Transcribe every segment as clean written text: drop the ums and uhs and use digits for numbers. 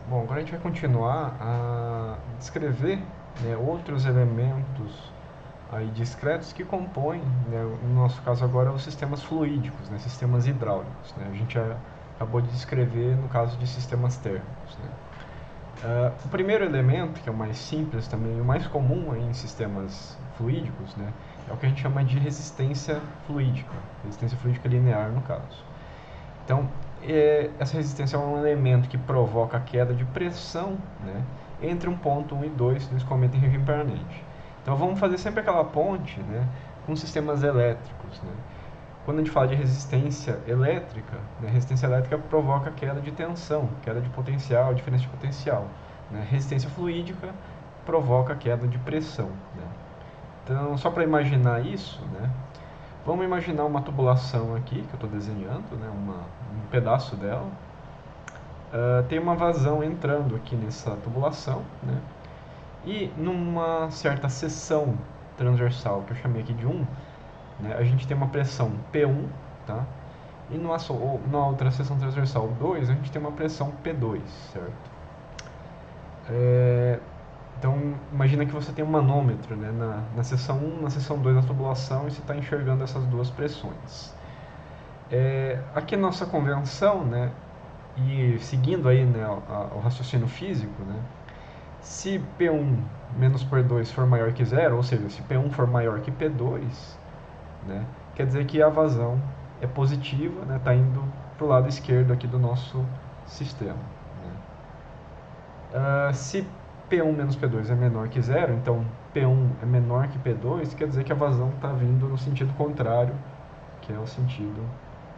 Bom, agora a gente vai continuar a descrever, né, outros elementos aí discretos que compõem, né, no nosso caso agora, os sistemas fluídicos, né, sistemas hidráulicos. Né, a gente já acabou de descrever no caso de sistemas térmicos. Né. O primeiro elemento, que é o mais simples também, o mais comum aí em sistemas fluídicos, né, é o que a gente chama de resistência fluídica linear no caso. Então, essa resistência é um elemento que provoca a queda de pressão, né, entre um ponto 1 e 2 do escoamento em regime permanente. Então, vamos fazer sempre aquela ponte, né, com sistemas elétricos. Né. Quando a gente fala de resistência elétrica provoca queda de tensão, queda de potencial, diferença de potencial. Né. Resistência fluídica provoca queda de pressão. Né. Então, só para imaginar isso, né, vamos imaginar uma tubulação aqui, que eu estou desenhando, né, um pedaço dela. Tem uma vazão entrando aqui nessa tubulação, né, e numa certa seção transversal, que eu chamei aqui de 1, né, a gente tem uma pressão P1, tá? E numa outra seção transversal 2, a gente tem uma pressão P2, certo? Então, imagina que você tem um manômetro, né, na seção 1, na seção 2 da tubulação, e você está enxergando essas duas pressões. Aqui a nossa convenção, né, e seguindo aí, né, o raciocínio físico, né, se P1 menos P2 for maior que zero, ou seja, se P1 for maior que P2, né, quer dizer que a vazão é positiva, né, está indo para o lado esquerdo aqui do nosso sistema. Né. Se P1 menos P2 é menor que zero, então P1 é menor que P2, quer dizer que a vazão está vindo no sentido contrário, que é o sentido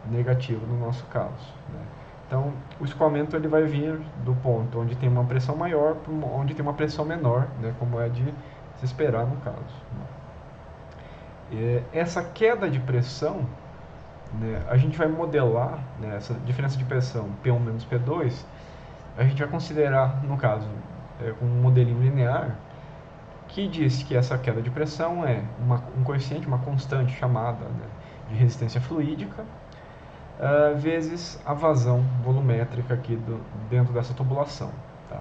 negativo no nosso caso. Né. Então, o escoamento ele vai vir do ponto onde tem uma pressão maior para onde tem uma pressão menor, né, como é de se esperar no caso. Essa queda de pressão, né, a gente vai modelar, né, essa diferença de pressão P1 menos P2, a gente vai considerar, no caso, um modelinho linear, que diz que essa queda de pressão é um coeficiente, uma constante chamada, né, de resistência fluídica, vezes a vazão volumétrica aqui dentro dessa tubulação. Tá?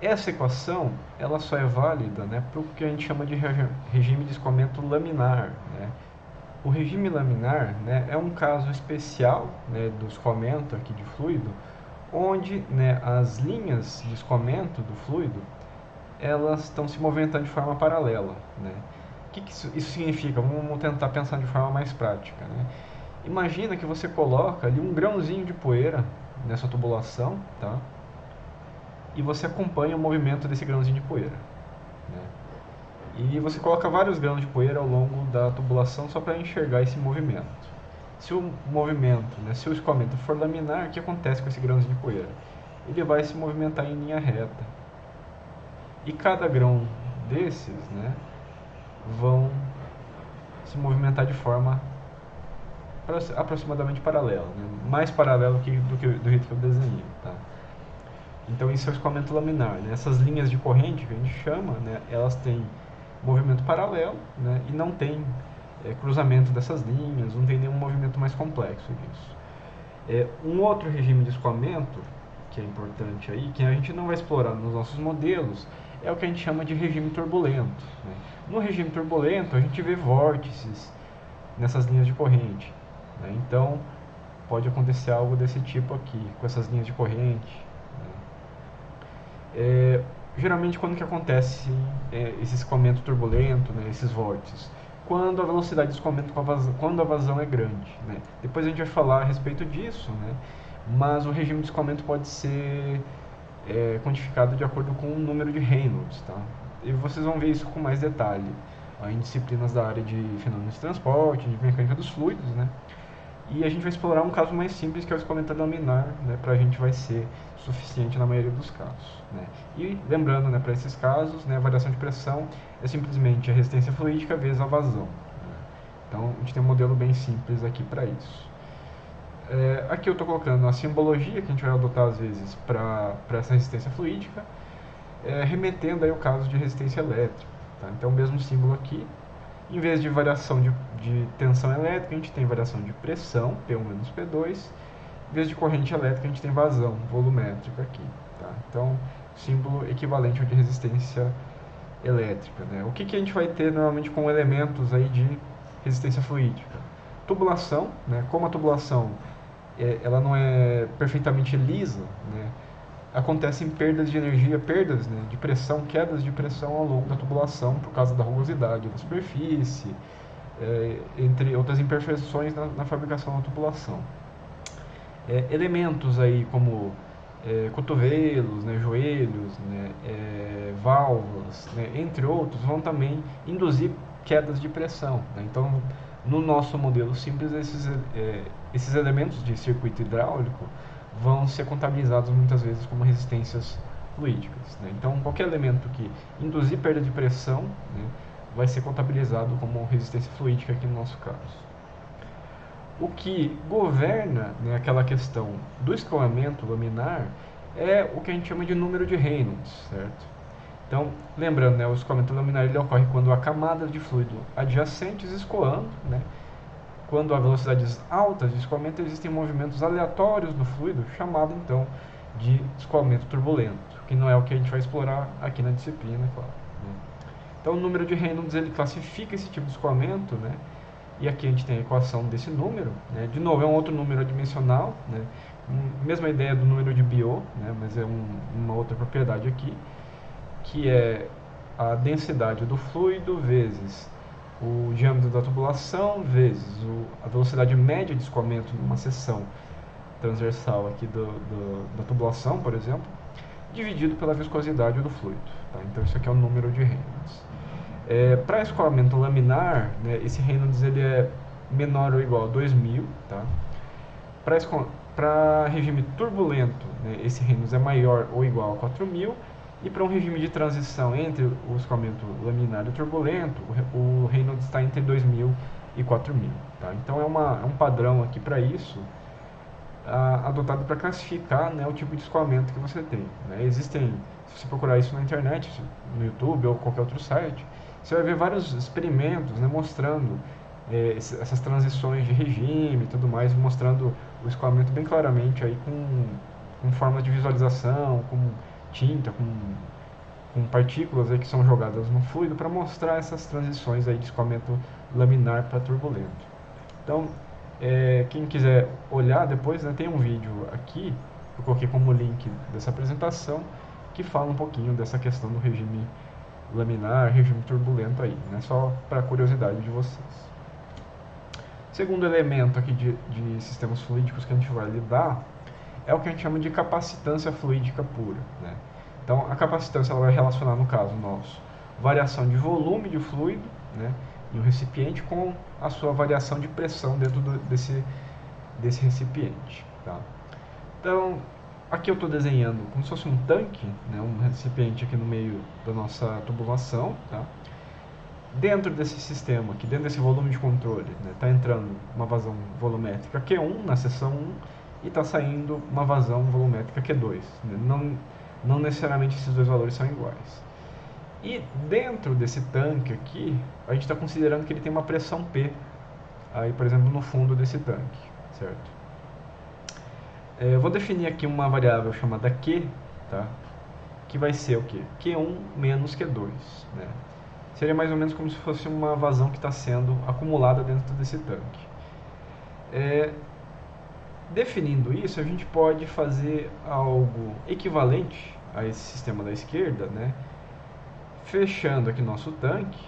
Essa equação ela só é válida, né, para o que a gente chama de regime de escoamento laminar. Né? O regime laminar, né, é um caso especial, né, do escoamento aqui de fluido, onde, né, as linhas de escoamento do fluido elas estão se movimentando de forma paralela. Né? O que isso significa? Vamos tentar pensar de forma mais prática. Né? Imagina que você coloca ali um grãozinho de poeira nessa tubulação, tá? E você acompanha o movimento desse grãozinho de poeira. Né? E você coloca vários grãos de poeira ao longo da tubulação só para enxergar esse movimento. Se o movimento, né, se o escoamento for laminar, o que acontece com esse grãozinho de poeira? Ele vai se movimentar em linha reta. E cada grão desses, né, vão se movimentar de forma aproximadamente paralela, né? Mais paralelo do jeito que eu desenhei. Tá? Então isso é o escoamento laminar. Né? Essas linhas de corrente que a gente chama, né, elas têm movimento paralelo, né, e não tem cruzamento dessas linhas, não tem nenhum movimento mais complexo disso. Um outro regime de escoamento que é importante aí, que a gente não vai explorar nos nossos modelos, é o que a gente chama de regime turbulento. Né? No regime turbulento, a gente vê vórtices nessas linhas de corrente. Né? Então, pode acontecer algo desse tipo aqui, com essas linhas de corrente. Né? Geralmente, quando que acontece esse escoamento turbulento, né, esses vórtices? Quando a velocidade de escoamento, quando a vazão é grande. Né? Depois a gente vai falar a respeito disso, né? Mas o regime de escoamento pode ser quantificado de acordo com o número de Reynolds. Tá? E vocês vão ver isso com mais detalhe em disciplinas da área de fenômenos de transporte, de mecânica dos fluidos. Né? E a gente vai explorar um caso mais simples, que é o escoamento laminar, né? Para a gente vai ser suficiente na maioria dos casos. Né? E lembrando, né, para esses casos, né, a variação de pressão é simplesmente a resistência fluídica vezes a vazão. Né? Então a gente tem um modelo bem simples aqui para isso. Aqui eu estou colocando a simbologia que a gente vai adotar às vezes para essa resistência fluídica, remetendo aí ao caso de resistência elétrica. Tá? Então o mesmo símbolo aqui, em vez de variação de tensão elétrica, a gente tem variação de pressão, P1 menos P2, Em vez de corrente elétrica, a gente tem vazão volumétrica aqui. Tá? Então, símbolo equivalente ao de resistência elétrica. Né? O que a gente vai ter normalmente com elementos aí de resistência fluídica? Tubulação, né? Como a tubulação ela não é perfeitamente lisa, né? Acontecem perdas de energia, perdas, né, de pressão, quedas de pressão ao longo da tubulação por causa da rugosidade da superfície, entre outras imperfeições na fabricação da tubulação. Elementos aí como cotovelos, né, joelhos, né, válvulas, né, entre outros, vão também induzir quedas de pressão. Né? Então, no nosso modelo simples, esses elementos de circuito hidráulico vão ser contabilizados muitas vezes como resistências fluídicas. Né? Então, qualquer elemento que induzir perda de pressão, né, vai ser contabilizado como resistência fluídica aqui no nosso caso. O que governa, né, aquela questão do escoamento laminar é o que a gente chama de número de Reynolds, certo? Então, lembrando, né, o escoamento laminar ele ocorre quando há camadas de fluido adjacentes escoando, né? Quando há velocidades altas de escoamento, existem movimentos aleatórios no fluido, chamado então de escoamento turbulento, que não é o que a gente vai explorar aqui na disciplina, claro. Né? Então, o número de Reynolds ele classifica esse tipo de escoamento, né? E aqui a gente tem a equação desse número, né? De novo, é um outro número adimensional, né? Mesma ideia do número de Biot, né? Mas é uma outra propriedade aqui, que é a densidade do fluido vezes o diâmetro da tubulação vezes a velocidade média de escoamento numa seção transversal aqui da tubulação, por exemplo, dividido pela viscosidade do fluido. Tá? Então, isso aqui é o número de Reynolds. Para escoamento laminar, né, esse Reynolds ele é menor ou igual a 2000. Tá? Para regime turbulento, né, esse Reynolds é maior ou igual a 4000. E para um regime de transição entre o escoamento laminar e turbulento, o Reynolds está entre 2000 e 4000. Tá? Então é um padrão aqui para isso, adotado para classificar, né, o tipo de escoamento que você tem. Né? Existem, se você procurar isso na internet, no YouTube ou qualquer outro site, você vai ver vários experimentos, né, mostrando essas transições de regime e tudo mais, mostrando o escoamento bem claramente aí com formas de visualização, com tinta, com partículas aí que são jogadas no fluido para mostrar essas transições aí de escoamento laminar para turbulento. Então, quem quiser olhar depois, né, tem um vídeo aqui, eu coloquei como link dessa apresentação, que fala um pouquinho dessa questão do regime laminar, regime turbulento aí, né, só para curiosidade de vocês. Segundo elemento aqui de sistemas fluídicos que a gente vai lidar é o que a gente chama de capacitância fluídica pura. Né? Então, a capacitância ela vai relacionar, no caso nosso, variação de volume de fluido, né, em um recipiente com a sua variação de pressão dentro desse recipiente. Tá? Então, aqui eu estou desenhando como se fosse um tanque, né, um recipiente aqui no meio da nossa tubulação. Tá? Dentro desse sistema, aqui dentro desse volume de controle, está entrando uma vazão volumétrica Q1 na seção 1, e está saindo uma vazão volumétrica Q2. Né? Não necessariamente esses dois valores são iguais. E dentro desse tanque aqui, a gente está considerando que ele tem uma pressão P, aí, por exemplo, no fundo desse tanque, certo? Eu vou definir aqui uma variável chamada Q, tá? Que vai ser o quê? Q1 menos Q2. Né? Seria mais ou menos como se fosse uma vazão que está sendo acumulada dentro desse tanque. Definindo isso, a gente pode fazer algo equivalente a esse sistema da esquerda, né? Fechando aqui nosso tanque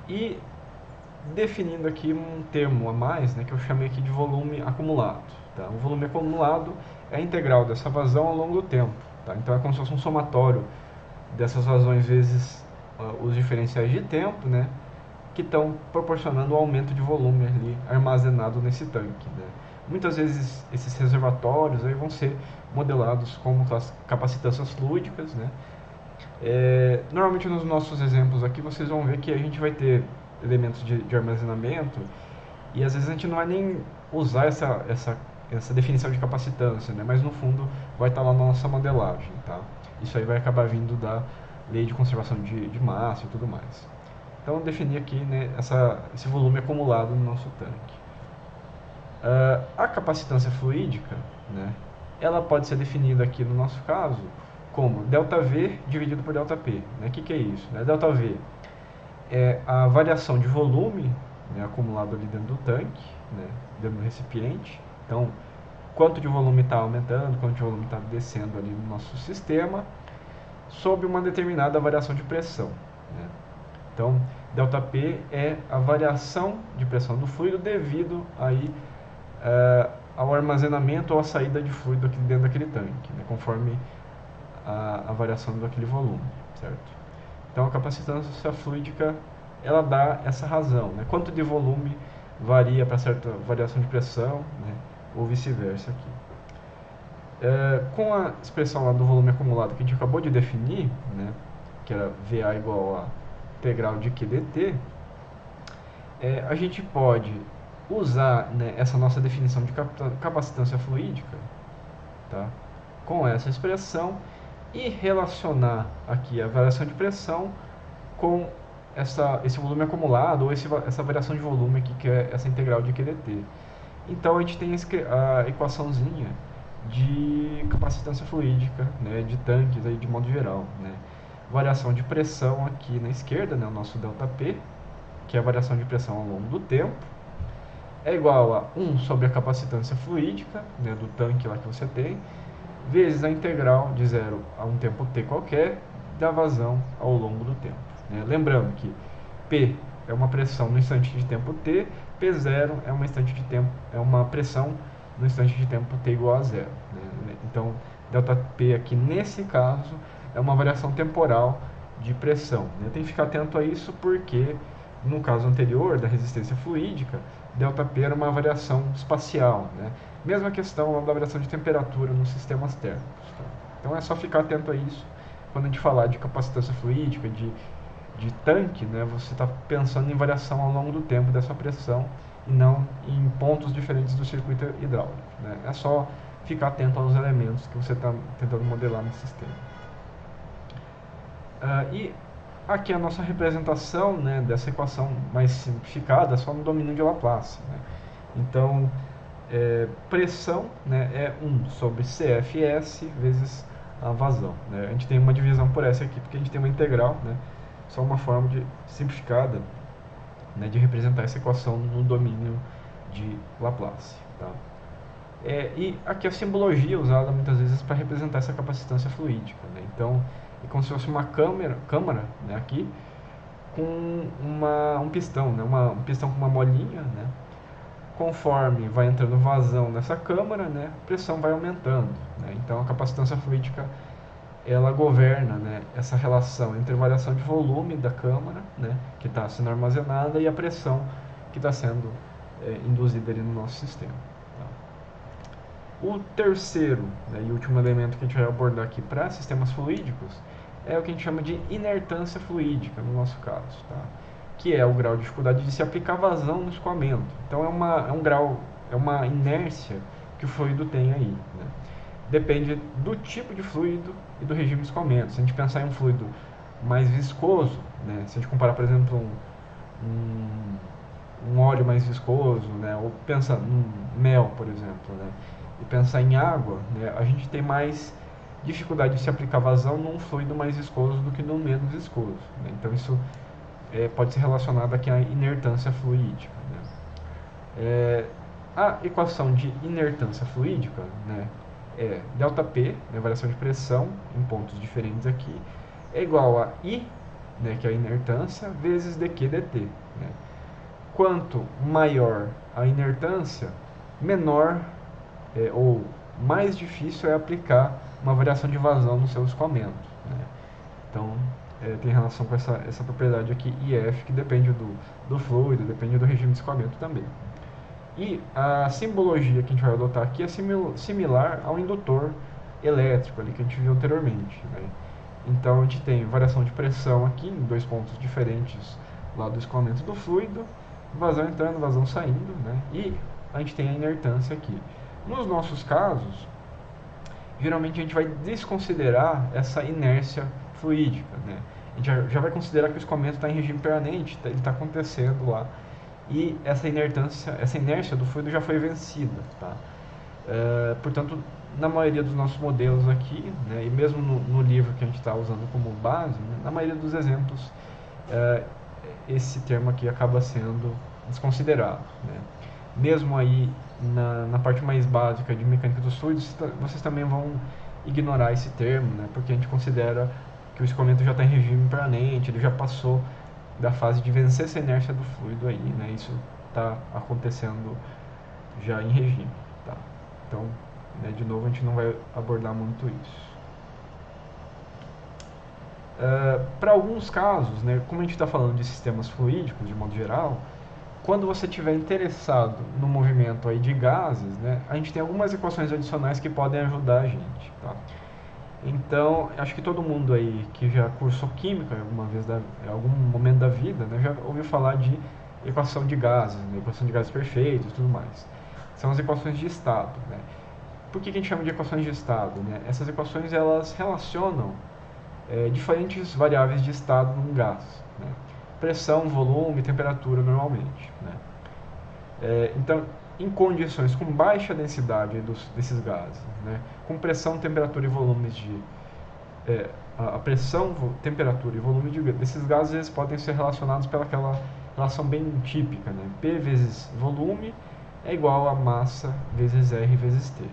e definindo aqui um termo a mais, né, que eu chamei aqui de volume acumulado. Tá? O volume acumulado é a integral dessa vazão ao longo do tempo. Tá? Então é como se fosse um somatório dessas vazões vezes os diferenciais de tempo, né, que estão proporcionando o aumento de volume ali armazenado nesse tanque. Né? Muitas vezes esses reservatórios aí vão ser modelados como capacitâncias fluídicas. Né? Normalmente nos nossos exemplos aqui vocês vão ver que a gente vai ter elementos de armazenamento e às vezes a gente não vai nem usar essa definição de capacitância, né? Mas no fundo vai estar lá na nossa modelagem. Tá? Isso aí vai acabar vindo da lei de conservação de massa e tudo mais. Então eu defini aqui, né, esse volume acumulado no nosso tanque. A capacitância fluídica, né, ela pode ser definida aqui no nosso caso como ΔV dividido por ΔP. O que é isso? ΔV é a variação de volume, né, acumulado ali dentro do tanque, né, dentro do recipiente. Então, quanto de volume está aumentando, quanto de volume está descendo ali no nosso sistema, sob uma determinada variação de pressão, né? Então, ΔP é a variação de pressão do fluido devido aí, ao armazenamento ou à saída de fluido aqui dentro daquele tanque, né, conforme a variação daquele volume, certo? Então, a capacitância fluídica, ela dá essa razão, né? Quanto de volume varia para certa variação de pressão, né? Ou vice-versa aqui. Com a expressão lá do volume acumulado que a gente acabou de definir, né? Que era VA igual a integral de QdT, a gente pode usar, né, essa nossa definição de capacitância fluídica, tá, com essa expressão e relacionar aqui a variação de pressão com esse volume acumulado ou essa variação de volume aqui, que é essa integral de QdT. Então a gente tem a equaçãozinha de capacitância fluídica, né, de tanques aí de modo geral, né. Variação de pressão aqui na esquerda, né, o nosso ΔP, que é a variação de pressão ao longo do tempo, é igual a 1 sobre a capacitância fluídica, né, do tanque lá que você tem, vezes a integral de 0 a um tempo t qualquer da vazão ao longo do tempo, né? Lembrando que P é uma pressão no instante de tempo t, P0 é uma pressão no instante de tempo t igual a 0, né? Então, ΔP aqui nesse caso é uma variação temporal de pressão, né? Tem que ficar atento a isso porque no caso anterior da resistência fluídica, ΔP era uma variação espacial, né? Mesma questão da variação de temperatura nos sistemas térmicos, tá? Então é só ficar atento a isso quando a gente falar de capacitância fluídica, de tanque, né? Você está pensando em variação ao longo do tempo dessa pressão e não em pontos diferentes do circuito hidráulico, né? É só ficar atento aos elementos que você está tentando modelar no sistema. E aqui a nossa representação, né, dessa equação mais simplificada só no domínio de Laplace, né? Então, pressão, né, é 1 sobre CFS vezes a vazão, né? A gente tem uma divisão por S aqui porque a gente tem uma integral, né? Só uma forma simplificada, né, de representar essa equação no domínio de Laplace, tá? E aqui a simbologia usada muitas vezes para representar essa capacitância fluídica, né? Então, é como se fosse uma câmara, né, aqui, com um pistão, né, um pistão com uma molinha, né? Conforme vai entrando vazão nessa câmara, né, a pressão vai aumentando, né? Então, a capacitância fluídica, ela governa, né, essa relação entre a variação de volume da câmara, né, que está sendo armazenada, e a pressão que está sendo induzida ali no nosso sistema. O terceiro, né, e último elemento que a gente vai abordar aqui para sistemas fluídicos é o que a gente chama de inertância fluídica, no nosso caso, tá? Que é o grau de dificuldade de se aplicar vazão no escoamento. Então é uma inércia que o fluido tem aí, né? Depende do tipo de fluido e do regime de escoamento. Se a gente pensar em um fluido mais viscoso, né, se a gente comparar, por exemplo, um óleo mais viscoso, né, ou pensa num mel, por exemplo, né, e pensar em água, né, a gente tem mais dificuldade de se aplicar vazão num fluido mais viscoso do que num menos viscoso, né? Então isso pode ser relacionado aqui à inertância fluídica, né? A equação de inertância fluídica, né, é ΔP, né, variação de pressão em pontos diferentes aqui, é igual a I, né, que é a inertância, vezes dQ/dt, né? Quanto maior a inertância, menor ou mais difícil é aplicar uma variação de vazão no seu escoamento, né? Então, tem relação com essa propriedade aqui, IF, que depende do fluido, depende do regime de escoamento também. E a simbologia que a gente vai adotar aqui é similar ao indutor elétrico ali que a gente viu anteriormente, né? Então, a gente tem variação de pressão aqui em dois pontos diferentes lá do escoamento do fluido, vazão entrando, vazão saindo, né? E a gente tem a inertância aqui. Nos nossos casos, geralmente a gente vai desconsiderar essa inércia fluídica, né? A gente já vai considerar que o escoamento está em regime permanente, ele está acontecendo lá. e essa inércia do fluido já foi vencida, tá? Portanto, na maioria dos nossos modelos aqui, né, e mesmo no livro que a gente está usando como base, né, na maioria dos exemplos, esse termo aqui acaba sendo desconsiderado, né? Mesmo aí na parte mais básica de mecânica dos fluidos, vocês também vão ignorar esse termo, né, porque a gente considera que o escoamento já está em regime permanente, ele já passou da fase de vencer essa inércia do fluido aí, né, isso está acontecendo já em regime, tá? Então, né, de novo, a gente não vai abordar muito isso. Para alguns casos, né, como a gente está falando de sistemas fluídicos de modo geral, quando você estiver interessado no movimento aí de gases, né, a gente tem algumas equações adicionais que podem ajudar a gente, tá? Então, acho que todo mundo aí que já cursou química em algum momento da vida, né, já ouviu falar de equação de gases, né, equação de gases perfeitos e tudo mais. São as equações de estado, né? Por que a gente chama de equações de estado, né? Essas equações elas relacionam diferentes variáveis de estado num gás, né? Pressão, volume, temperatura normalmente, né? Então, em condições com baixa densidade desses gases, né? Com pressão, temperatura e volumes a pressão, temperatura e volume desses gases eles podem ser relacionados pelaquela relação bem típica, né? P vezes volume é igual a massa vezes R vezes T.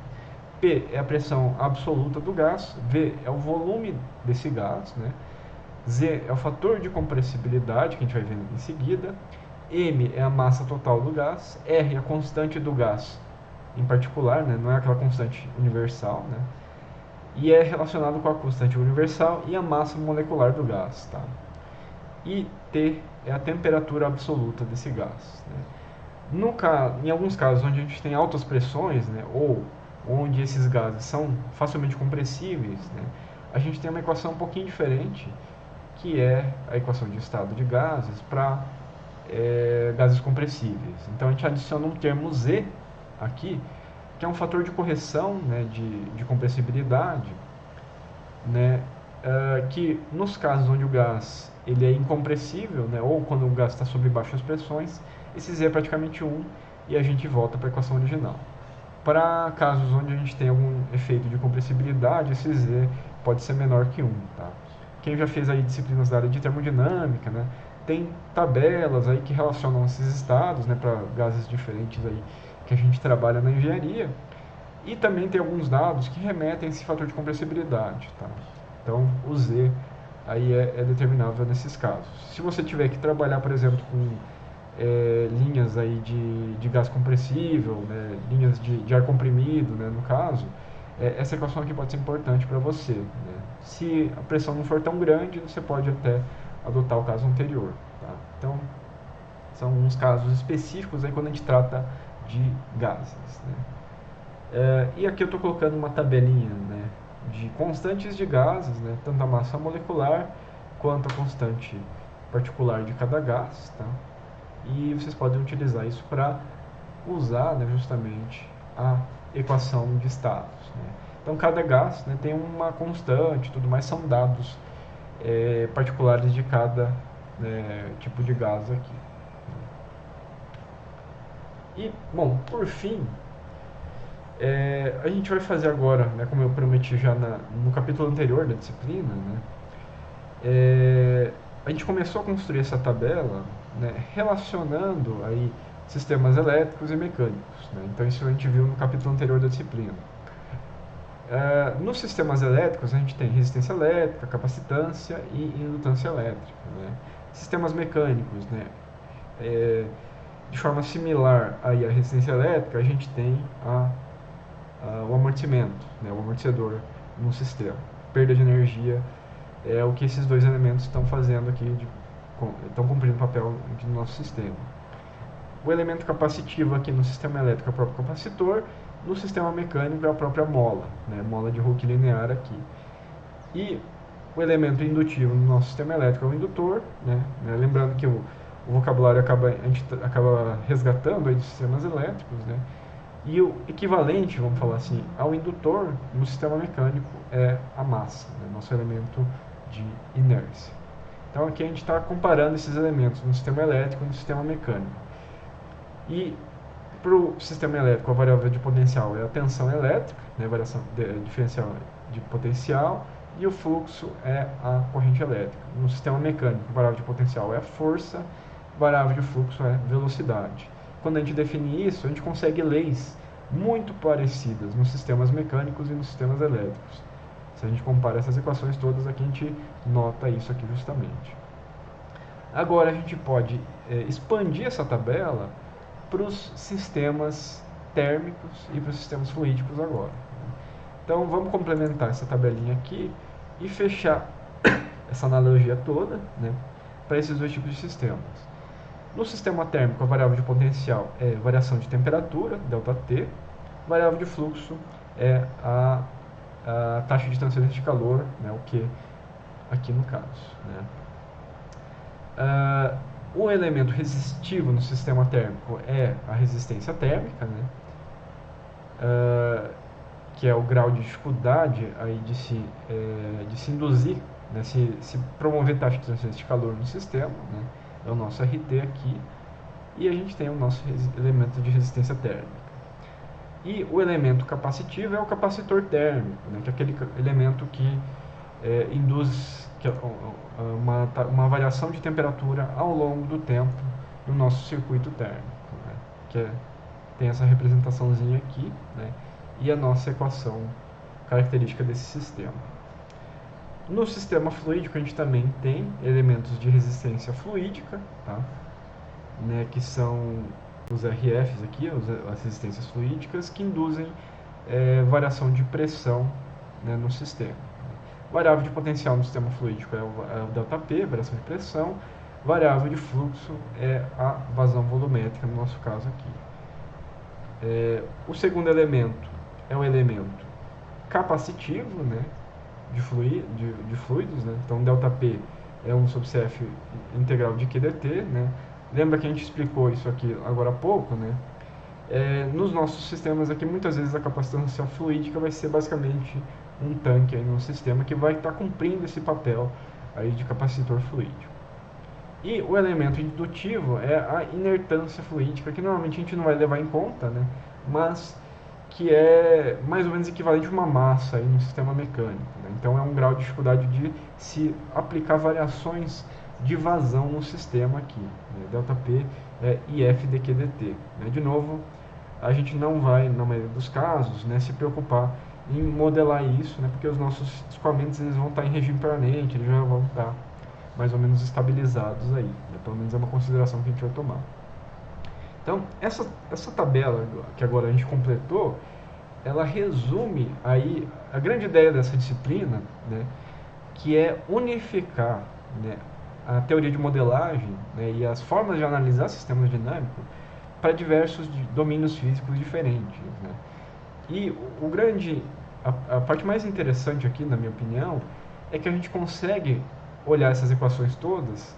P é a pressão absoluta do gás, V é o volume desse gás, né? Z é o fator de compressibilidade, que a gente vai ver em seguida, M é a massa total do gás, R é a constante do gás em particular, né? Não é aquela constante universal, né? E é relacionado com a constante universal e a massa molecular do gás, tá? E T é a temperatura absoluta desse gás, né? Em alguns casos onde a gente tem altas pressões, né, ou onde esses gases são facilmente compressíveis, né, a gente tem uma equação um pouquinho diferente, que é a equação de estado de gases para gases compressíveis. Então a gente adiciona um termo Z aqui, que é um fator de correção, né, de compressibilidade, né, que nos casos onde o gás ele é incompressível, né, ou quando o gás está sob baixas pressões, esse Z é praticamente 1 e a gente volta para a equação original. Para casos onde a gente tem algum efeito de compressibilidade, esse Z pode ser menor que 1. Tá? Quem já fez aí disciplinas da área de termodinâmica, né, tem tabelas aí que relacionam esses estados, né, para gases diferentes aí que a gente trabalha na engenharia. E também tem alguns dados que remetem a esse fator de compressibilidade. Tá? Então, o Z aí é determinável nesses casos. Se você tiver que trabalhar, por exemplo, com linhas aí de gás compressível, né, linhas de ar comprimido, né, no caso, essa equação aqui pode ser importante para você. Né? Se a pressão não for tão grande, você pode até adotar o caso anterior. Tá? Então, são uns casos específicos aí quando a gente trata de gases. Né? E aqui eu estou colocando uma tabelinha, né, de constantes de gases, né, tanto a massa molecular quanto a constante particular de cada gás. Tá? E vocês podem utilizar isso para usar, né, justamente a equação de estados. Né? Então, cada gás, né, tem uma constante, tudo mais, são dados particulares de cada tipo de gás aqui. E, bom, por fim, a gente vai fazer agora, né, como eu prometi já no capítulo anterior da disciplina, né, a gente começou a construir essa tabela, né, relacionando aí sistemas elétricos e mecânicos. Né? Então isso a gente viu no capítulo anterior da disciplina. Nos sistemas elétricos a gente tem resistência elétrica, capacitância e indutância elétrica. Né? Sistemas mecânicos, né, de forma similar aí à resistência elétrica, a gente tem o amortecimento, né, o amortecedor no sistema. Perda de energia é o que esses dois elementos estão fazendo aqui, estão cumprindo o papel aqui no nosso sistema. O elemento capacitivo aqui no sistema elétrico é o próprio capacitor, no sistema mecânico é a própria mola, né, mola de Hooke linear aqui. E o elemento indutivo no nosso sistema elétrico é o indutor, né, lembrando que o vocabulário a gente acaba resgatando aí dos sistemas elétricos, né, e o equivalente, vamos falar assim, ao indutor no sistema mecânico é a massa, né, nosso elemento de inércia. Então aqui a gente está comparando esses elementos no sistema elétrico e no sistema mecânico. E para o sistema elétrico, a variável de potencial é a tensão elétrica, né, variação diferencial de potencial, e o fluxo é a corrente elétrica. No sistema mecânico, a variável de potencial é a força, a variável de fluxo é velocidade. Quando a gente define isso, a gente consegue leis muito parecidas nos sistemas mecânicos e nos sistemas elétricos. Se a gente compara essas equações todas aqui, a gente nota isso aqui justamente. Agora a gente pode expandir essa tabela para os sistemas térmicos e para os sistemas fluídicos agora. Então vamos complementar essa tabelinha aqui e fechar essa analogia toda, né, para esses dois tipos de sistemas. No sistema térmico, a variável de potencial é variação de temperatura, ΔT, variável de fluxo é a taxa de transferência de calor, né, o Q aqui no caso. Né. O elemento resistivo no sistema térmico é a resistência térmica, né, que é o grau de dificuldade aí de se induzir, né, se promover taxa de transferência de calor no sistema, né, é o nosso RT aqui, e a gente tem o nosso elemento de resistência térmica. E o elemento capacitivo é o capacitor térmico, né, que é aquele elemento que induz uma variação de temperatura ao longo do tempo no nosso circuito térmico, né, que tem essa representaçãozinha aqui, né, e a nossa equação característica desse sistema. No sistema fluídico a gente também tem elementos de resistência fluídica, tá, né, que são os RFs aqui, as resistências fluídicas, que induzem variação de pressão, né, no sistema. Variável de potencial no sistema fluídico é o ΔP, variação de pressão. Variável de fluxo é a vazão volumétrica, no nosso caso aqui. O segundo elemento é o elemento capacitivo, né, de fluidos. Né? Então, ΔP é 1 sobre CF integral de QDT. Né? Lembra que a gente explicou isso aqui agora há pouco, né? Nos nossos sistemas aqui, muitas vezes a capacitância fluídica vai ser basicamente um tanque aí no sistema que vai estar cumprindo esse papel aí de capacitor fluídico. E o elemento indutivo é a inertância fluídica, que normalmente a gente não vai levar em conta, né? Mas que é mais ou menos equivalente a uma massa aí no sistema mecânico. Né? Então é um grau de dificuldade de se aplicar variações de vazão no sistema aqui, né? ΔP é IF dQdt. Né? De novo, a gente não vai, na maioria dos casos, né, se preocupar em modelar isso, né, porque os nossos escoamentos eles vão estar em regime permanente, eles já vão estar mais ou menos estabilizados aí, né? Pelo menos é uma consideração que a gente vai tomar. Então, essa tabela que agora a gente completou, ela resume aí a grande ideia dessa disciplina, né, que é unificar, né, a teoria de modelagem, né, e as formas de analisar sistemas dinâmicos para diversos domínios físicos diferentes. Né. E a parte mais interessante aqui, na minha opinião, é que a gente consegue olhar essas equações todas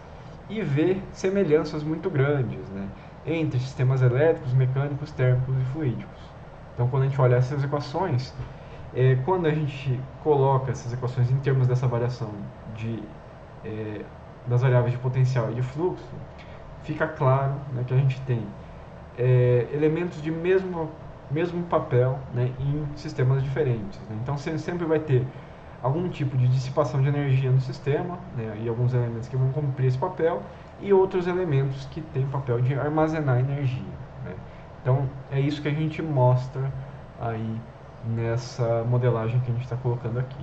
e ver semelhanças muito grandes, né, entre sistemas elétricos, mecânicos, térmicos e fluídicos. Então, quando a gente olha essas equações, quando a gente coloca essas equações em termos dessa variação das variáveis de potencial e de fluxo, fica claro, né, que a gente tem elementos de mesmo papel, né, em sistemas diferentes. Né? Então, você sempre vai ter algum tipo de dissipação de energia no sistema, né, e alguns elementos que vão cumprir esse papel, e outros elementos que têm papel de armazenar energia. Né? Então, é isso que a gente mostra aí nessa modelagem que a gente está colocando aqui.